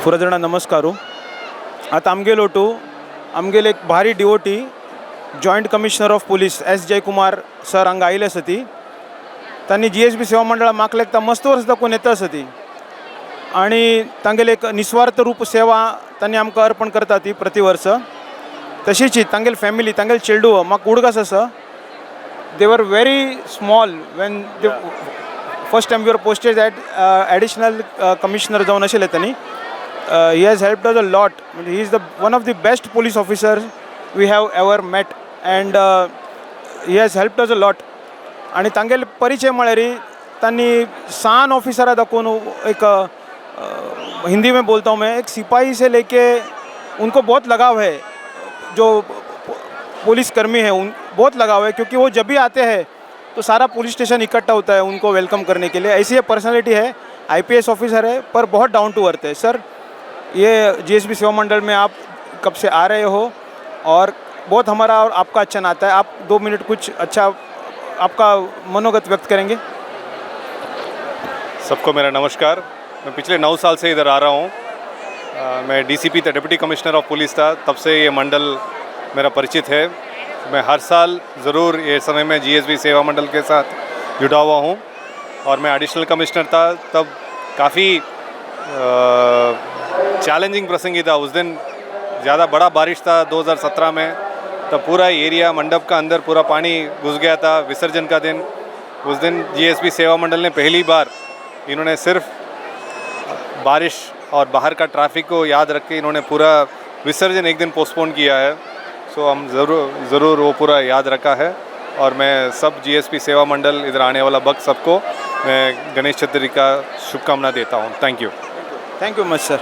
पुरा नमस्कारू. आता आमगेलो टू आमगेले एक भारी devotee joint commissioner of police S Jayakumar sir हांगा आयिल्ले आसती. तांणी GSB सेवा मंडळा म्हाका लागता मस्त वर्स दाखोवन येता आसती आनी तांगेले एक निस्वार्थ रूप सेवा तांणी आमकां अर्पण करता ती प्रति वर्स. तशीच तांगेली फॅमिली तांगेले चेडूं म्हाका उडगास आसा. They were very small when they first time we are posted at additional commissioner जावन आशिल्ले तांणी. He has helped us a lot. He is one of the best police officers we have ever met and he has helped us a lot. आणि तांगेले परिचय म्हळ्यार तांणी San ऑफिसरा दाखोवन एक हिंदी में बोलता हूँ मैं, एक सिपाही से लेके उनको बहुत लगाव है. जो पुलिस कर्मी है उन बहुत लगाव है क्योंकि वो जब भी आते हैं तो सारा पुलिस स्टेशन इकट्ठा होता है उनको वेलकम करने के लिए. ऐसी ये पर्सनैलिटी है. IPS ऑफिसर है पर बहुत डाउन टू अर्थ है. सर ये GSB सेवा मंडल में आप कब से आ रहे हो और बहुत हमारा और आपका अच्छा नाता है. आप 2 मिनट कुछ अच्छा आपका मनोगत व्यक्त करेंगे. सबको मेरा नमस्कार. मैं पिछले 9 साल से इधर आ रहा हूँ. मैं DCP था, डिप्टी कमिश्नर ऑफ पुलिस था, तब से ये मंडल मेरा परिचित है. मैं हर साल ज़रूर ये समय में GSB सेवा मंडल के साथ जुड़ा हुआ हूँ. और मैं एडिशनल कमिश्नर था तब काफ़ी चैलेंजिंग प्रसंगी था. उस दिन ज़्यादा बड़ा बारिश था 2017 में. तब पूरा एरिया मंडप का अंदर पूरा पानी घुस गया था. विसर्जन का दिन, उस दिन GSB सेवा मंडल ने पहली बार इन्होंने सिर्फ बारिश और बाहर का ट्रैफिक को याद रख के इन्होंने पूरा विसर्जन एक दिन पोस्टपोन किया है. सो हम ज़रूर वो पूरा याद रखा है. और मैं सब GSB सेवा मंडल इधर आने वाला भक्त सबको मैं गणेश चतुर्थी का शुभकामना देता हूँ. Thank you much sir.